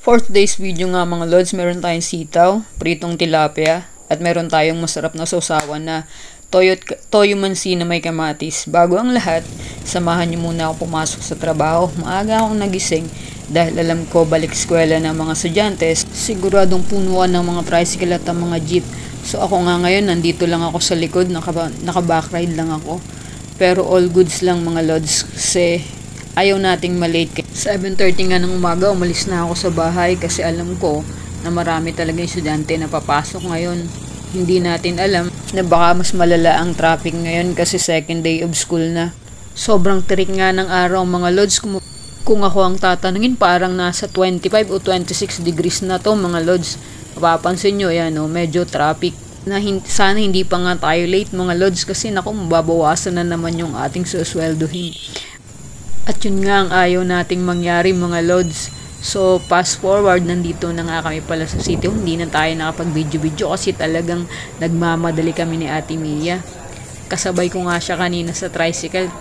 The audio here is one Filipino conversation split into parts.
For today's video nga mga lods, meron tayong sitaw, pritong tilapia, at meron tayong masarap na sausawan na toyo mansi na may kamatis. Bago ang lahat, samahan niyo muna ako pumasok sa trabaho. Maaga akong nagising dahil alam ko balik eskwela ng mga estudyante. Siguradong punuan ng mga tricycle at ang mga jeep. So ako nga ngayon, nandito lang ako sa likod, naka-backride lang ako. Pero all goods lang mga lods kasi ayaw nating malate. 7:30 nga ng umaga, umalis na ako sa bahay kasi alam ko na marami talaga estudyante na papasok ngayon. Hindi natin alam na baka mas malala ang traffic ngayon kasi second day of school na. Sobrang tirik nga ng araw mga lods. Kung ako ang tatanungin, parang nasa 25 o 26 degrees na to mga lods. Mapapansin nyo, yan o, medyo traffic. Sana hindi pa nga tayo late mga lods kasi naku, mababawasan na naman yung ating susweldohin. At yun nga ang ayaw nating mangyari mga lods. So fast forward, nandito na nga kami pala sa city. Hindi na tayo nakapag-video kasi talagang nagmamadali kami ni Ate Mia. Kasabay ko nga siya kanina sa tricycle.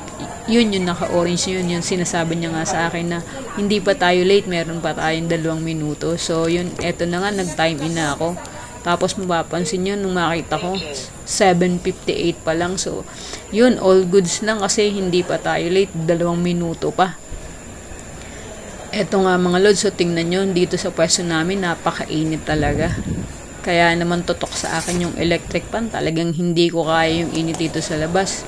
Yun yung naka-orange yun sinasabi niya nga sa akin na hindi pa tayo late, meron pa tayong 2 minuto. So yun, eto na nga, nag-time in na ako. Tapos mapapansin nyo nung makita ko 7:58 pa lang. So yun, all goods lang kasi hindi pa tayo late, 2 minuto pa. Eto nga mga lods, so tingnan nyo dito sa pwesto namin, napakainit talaga. Kaya naman tutok sa akin yung electric fan. Talagang hindi ko kaya yung init dito sa labas.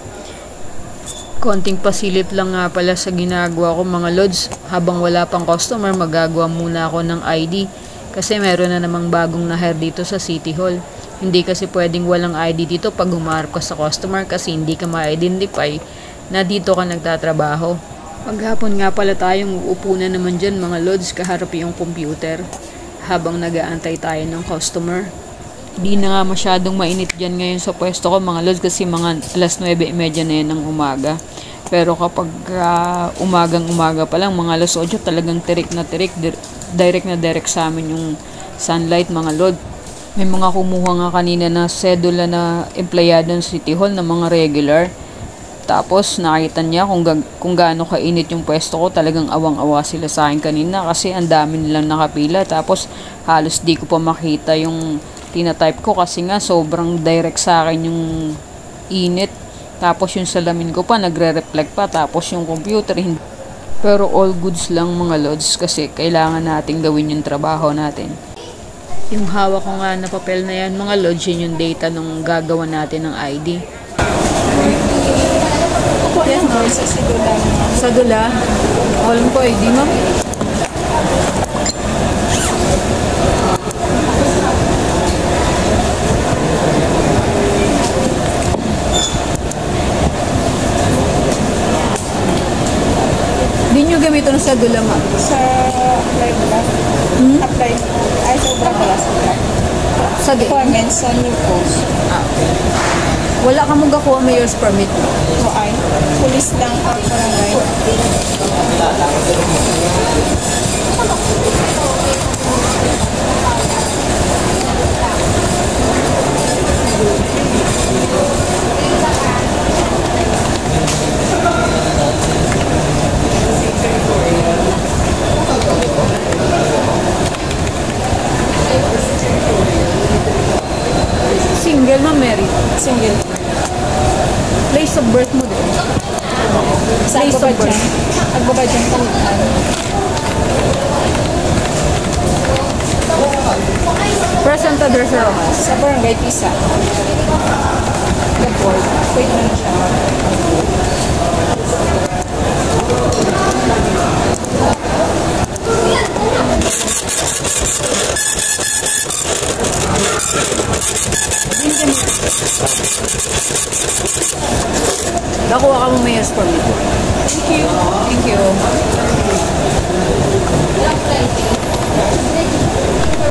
Konting pasilip lang nga pala sa ginagawa ko mga lods. Habang wala pang customer, magagawa muna ako ng ID. Kasi meron na namang bagong na-hire dito sa City Hall. Hindi kasi pwedeng walang ID dito pag humarap ka sa customer kasi hindi ka ma-identify na dito ka nagtatrabaho. Maghapon nga pala tayong uupo na naman dyan mga lods, kaharap yung computer habang nag-aantay tayo ng customer. Hindi na nga masyadong mainit dyan ngayon sa pwesto ko mga lods kasi mga alas 9:30 na yan ng umaga. Pero kapag umagang-umaga pa lang, mga alas 8, talagang tirik na tirik, direct sa amin yung sunlight mga lod. May mga kumuha nga kanina na sedula na empleyado ng City Hall na mga regular. Tapos nakita niya kung gaano kainit yung pwesto ko. Talagang awang-awa sila sa akin kanina kasi ang dami nilang nakapila. Tapos halos di ko pa makita yung tinatype ko kasi nga sobrang direct sa akin yung init. Tapos yung salamin ko pa nagre-reflect pa. Tapos yung computer hindi. Pero all goods lang mga lods kasi kailangan nating gawin yung trabaho natin. Yung hawak ko nga na papel na yan mga lods, yun yung data nung gagawa natin ng ID. Yes, no, sa Sadula. Sadula? Walang po ID mo? Hindi nyo gamitin ng Sadula ma? Sa apply mo lang. Apply mo. Ay, sobrang pala sa apply. Sa Requirements sa new post. Wala ka mong gakuha mayor's permit. O ay, police lang ang barangay. Single ma, Mary? Single. Place of birth mo din? Sa Agbabadyan. Agbabadyan Palitan. Present address sa Rojas? Sa barangay Pisa. The board. Wait na siya. Nakuha ka mo mayor's permit. Thank you. Thank you.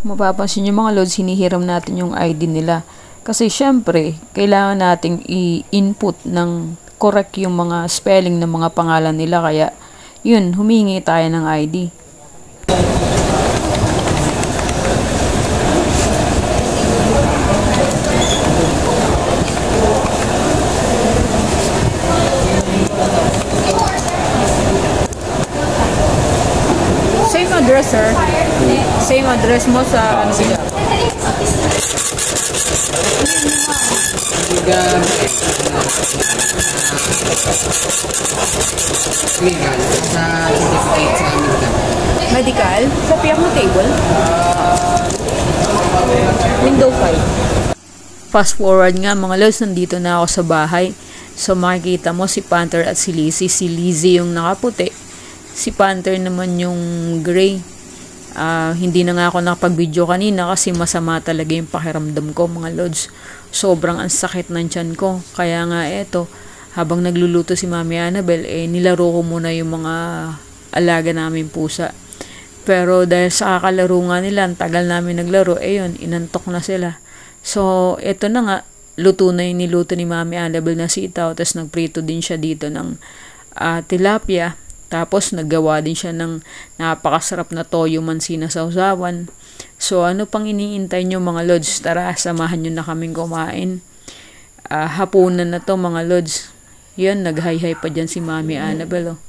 Mapapansin nyo mga lods, hinihiram natin yung ID nila. Kasi syempre, kailangan nating i-input ng correct yung mga spelling ng mga pangalan nila. Kaya, yun, humingi tayo ng ID. Same address, sir. Same address mo sa ano sila? Legal. Sa certificate sa medical. Medical? Sa piyak mo table? Window 5. Fast forward nga mga lods, nandito na ako sa bahay. So makikita mo si Panther at si Lizzie. Si Lizzie yung nakaputi. Si Panther naman yung gray. Hindi na nga ako nakapag-video kanina kasi masama talaga yung pakiramdam ko mga lods. Sobrang ang sakit ng tiyan ko. Kaya nga eto, habang nagluluto si Mami Annabel, nilaro ko muna yung mga alaga namin pusa. Pero dahil sa kakalaro nga nila, ang tagal namin naglaro, yun, inantok na sila. So, eto na nga, luto na yung niluto ni Mami Annabel na sitaw, tapos nagprito din siya dito ng tilapia. Tapos, naggawa din siya ng napakasarap na toyo mansina sausawan. So, ano pang iniintay nyo mga lods? Tara, samahan nyo na kaming kumain. Hapunan na to mga lods. Yan, nag-hi-hi pa dyan si Mami Annabel, oh.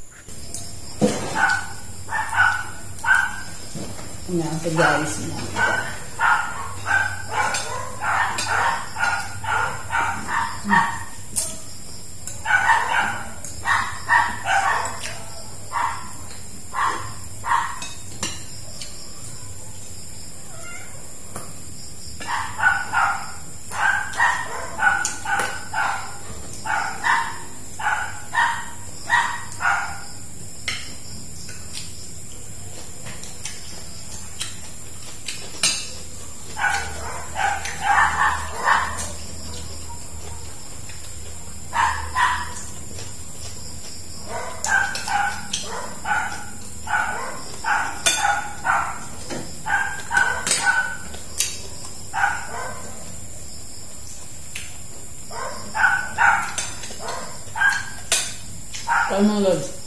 Yan, guys. Kain mga lods.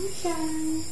Sunshine.